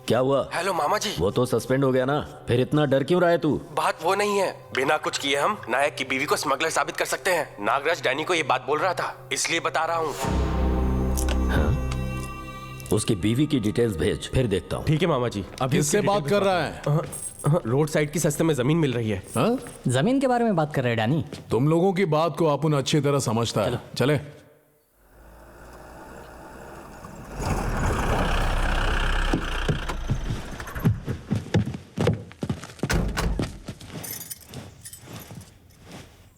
क्या हुआ? हेलो मामा जी। वो तो सस्पेंड हो गया ना, फिर इतना डर क्यों रहा है तू? बात वो नहीं है, बिना कुछ किए हम नायक की बीवी को स्मगलर साबित कर सकते हैं। नागराज डैनी को ये बात बोल रहा था, इसलिए बता रहा हूँ। उसकी बीवी की डिटेल्स भेज, फिर देखता हूँ। ठीक है मामा जी। अभी किससे बात कर रहा है? रोड साइड की सस्ते में जमीन मिल रही है। हाँ? जमीन के बारे में बात कर रहे हैं डैनी। तुम लोगों की बात को अपन अच्छी तरह समझता है। चले।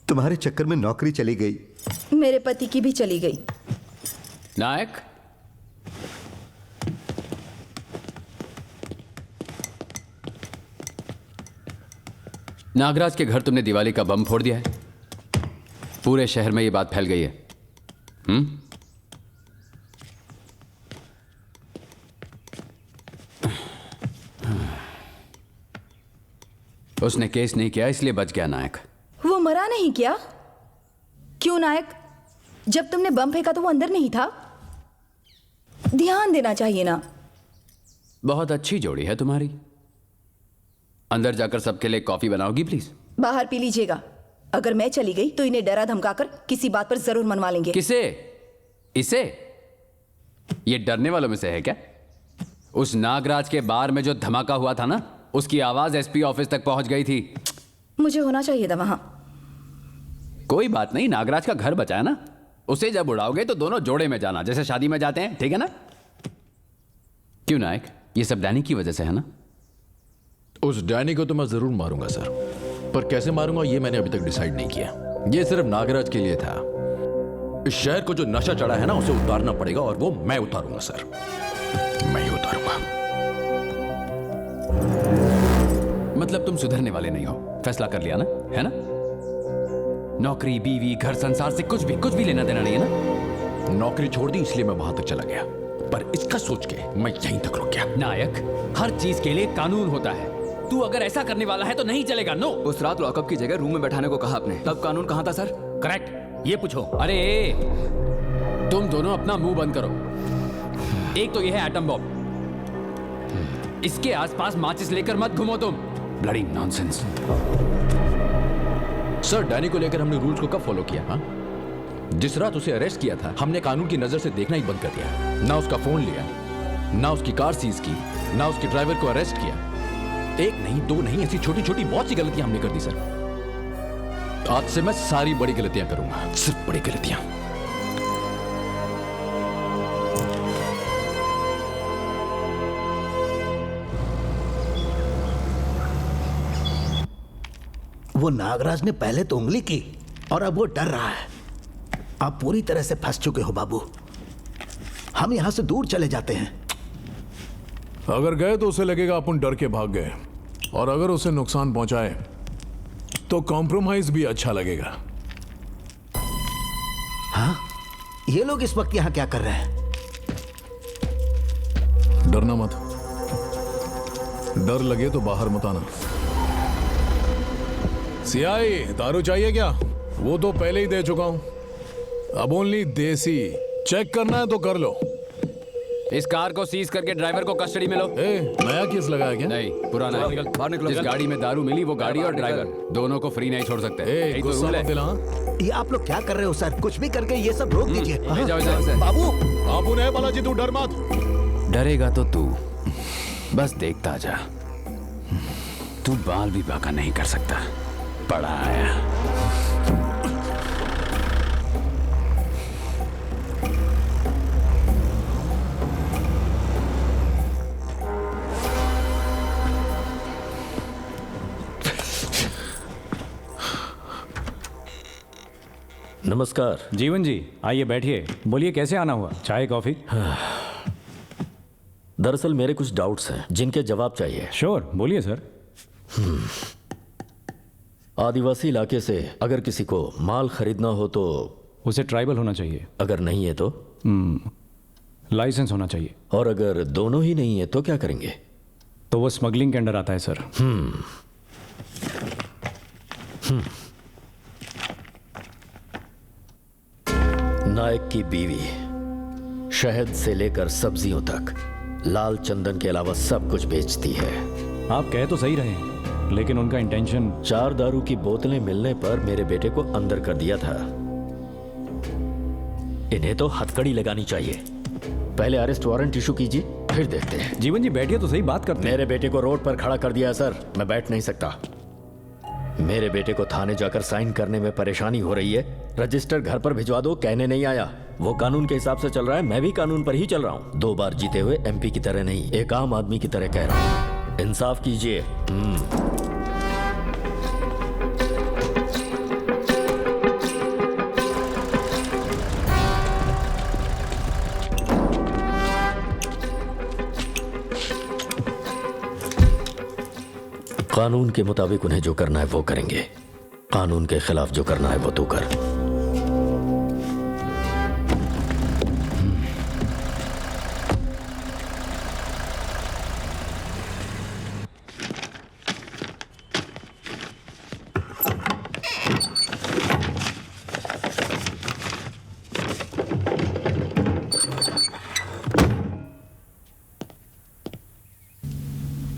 तुम्हारे चक्कर में नौकरी चली गई, मेरे पति की भी चली गई। नायक, नागराज के घर तुमने दिवाली का बम फोड़ दिया है। पूरे शहर में ये बात फैल गई है। उसने केस नहीं किया इसलिए बच गया नायक। वो मरा नहीं क्या? क्यों नायक? जब तुमने बम फेंका तो वो अंदर नहीं था? ध्यान देना चाहिए ना। बहुत अच्छी जोड़ी है तुम्हारी। अंदर जाकर सबके लिए कॉफी बनाओगी प्लीज? बाहर पी लीजिएगा। अगर मैं चली गई तो इन्हें डरा धमकाकर किसी बात पर जरूर मनवा लेंगे। किसे? इसे? ये डरने वालों में से है क्या? उस नागराज के बार में जो धमाका हुआ था ना, उसकी आवाज एसपी ऑफिस तक पहुंच गई थी। मुझे होना चाहिए था वहां। कोई बात नहीं, नागराज का घर बचाया ना। उसे जब उड़ाओगे तो दोनों जोड़े में जाना, जैसे शादी में जाते हैं, ठीक है ना? क्यों नायक, ये सब डैनी की वजह से है ना? उस डैनी को तो मैं जरूर मारूंगा सर, पर कैसे मारूंगा ये मैंने अभी तक डिसाइड नहीं किया। ये सिर्फ नागराज के लिए था। इस शहर को जो नशा चढ़ा है ना, उसे उतारना पड़ेगा, और वो मैं उतारूंगा सर, मैं ही उतारूंगा। मतलब तुम सुधरने वाले नहीं हो, फैसला कर लिया ना, है ना? नौकरी, बीवी, घर, संसार से कुछ भी लेना देना नहीं है ना? नौकरी छोड़ दी इसलिए मैं वहां तक चला गया, पर इसका सोच के मैं यहीं तक रुक गया। नायक, हर चीज के लिए कानून होता है। तू अगर ऐसा करने वाला है तो नहीं चलेगा। नो। उस रात लॉकअप की जगह रूम में बैठाने को कहा आपने, तब कानून कहां था सर? करेक्ट, ये पूछो। अरे तुम दोनों अपना मुंह बंद करो। एक तो ये है एटम बॉम्ब, इसके आसपास माचिस लेकर मत घूमो तुम। Bloody nonsense. सर, डैनी को लेकर हमने रूल्स को कब फॉलो किया? हाँ, जिस रात उसे अरेस्ट किया था, हमने कानून की नजर से देखना ही बंद कर दिया। ना उसका फोन लिया, ना उसकी कार सीज की, ना उसके ड्राइवर को अरेस्ट किया। एक नहीं, दो नहीं, ऐसी छोटी छोटी बहुत सी गलतियां हमने कर दी सर। आज से मैं सारी बड़ी गलतियां करूंगा, सिर्फ बड़ी गलतियां। वो नागराज ने पहले तो उंगली की और अब वो डर रहा है। आप पूरी तरह से फंस चुके हो बाबू। हम यहां से दूर चले जाते हैं। अगर गए तो उसे लगेगा अपन डर के भाग गए, और अगर उसे नुकसान पहुंचाए तो कॉम्प्रोमाइज भी अच्छा लगेगा। हाँ, ये लोग इस वक्त यहां क्या कर रहे हैं? डरना मत, डर लगे तो बाहर मत आना। सियाई, दारू चाहिए क्या? वो तो पहले ही दे चुका हूं, अब ओनली देसी। चेक करना है तो कर लो। इस कार को सीज करके ड्राइवर को कस्टडी में लो। नया केस लगाया क्या? नहीं, पुराना है। बाहर निकलो। जिस गाड़ी में दारू मिली वो गाड़ी और ड्राइवर दोनों को फ्री नहीं छोड़ सकते। यही तो गुस्सा रूल मत है। दिला। ये आप लोग क्या कर रहे हो सर? कुछ भी करके ये सब रोक दीजिए। ले जाओ इधर से। बाबू, बाबू ने बालाजी, तू डर मत। डरेगा तो तू बस देखता जा। तू बाल भी बाका नहीं कर सकता। पड़ा आया। नमस्कार। जीवन जी, आइए बैठिए। बोलिए कैसे आना हुआ? चाय कॉफी? दरअसल मेरे कुछ डाउट्स हैं जिनके जवाब चाहिए। श्योर, बोलिए सर। आदिवासी इलाके से अगर किसी को माल खरीदना हो तो उसे ट्राइबल होना चाहिए। अगर नहीं है तो? लाइसेंस होना चाहिए। और अगर दोनों ही नहीं है तो क्या करेंगे? तो वो स्मगलिंग के अंडर आता है सर। नायक की बीवी शहद से लेकर सब्जियों तक लाल चंदन के अलावा सब कुछ बेचती है। आप कह तो सही रहे हैं, लेकिन उनका इंटेंशन 4 दारू की बोतलें मिलने पर मेरे बेटे को अंदर कर दिया था। इन्हें तो हथकड़ी लगानी चाहिए। पहले अरेस्ट वारंट इशू कीजिए, फिर देखते हैं। जीवन जी बैठिए तो सही, बात करते हैं। मेरे बेटे को रोड पर खड़ा कर दिया है सर, मैं बैठ नहीं सकता। मेरे बेटे को थाने जाकर साइन करने में परेशानी हो रही है। रजिस्टर घर पर भिजवा दो, कहने नहीं आया। वो कानून के हिसाब से चल रहा है, मैं भी कानून पर ही चल रहा हूँ। 2 बार जीते हुए एमपी की तरह नहीं, एक आम आदमी की तरह कह रहा हूँ। इंसाफ कीजिए। कानून के मुताबिक उन्हें जो करना है वो करेंगे, कानून के खिलाफ जो करना है वो तू कर।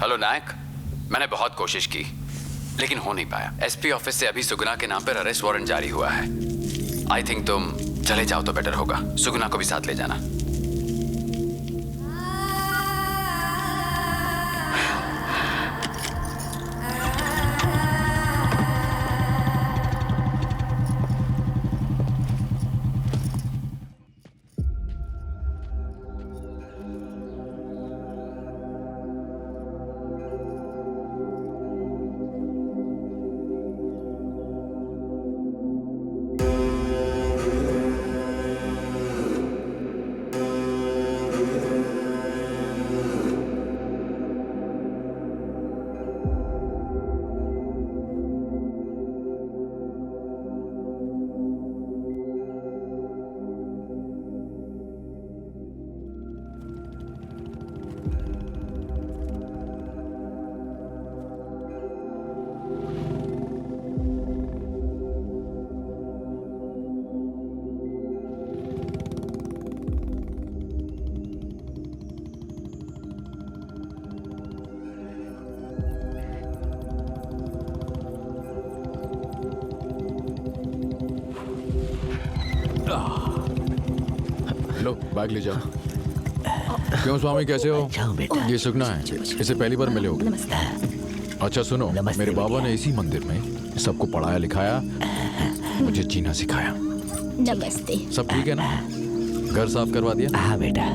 हेलो नायक, मैंने बहुत कोशिश की लेकिन हो नहीं पाया। एसपी ऑफिस से अभी सुगुना के नाम पर अरेस्ट वारंट जारी हुआ है। आई थिंक तुम चले जाओ तो बेटर होगा। सुगुना को भी साथ ले जाना। लो बैग ले जाओ। क्यों स्वामी, कैसे हो? जाओ बेटा। ये सुगना है, इसे पहली बार मिले होगे। नमस्ते। अच्छा सुनो, नमस्ते मेरे बाबा भैया। ने इसी मंदिर में सबको पढ़ाया लिखाया, मुझे जीना सिखाया। नमस्ते। सब ठीक है ना? घर साफ करवा दिया? हाँ बेटा।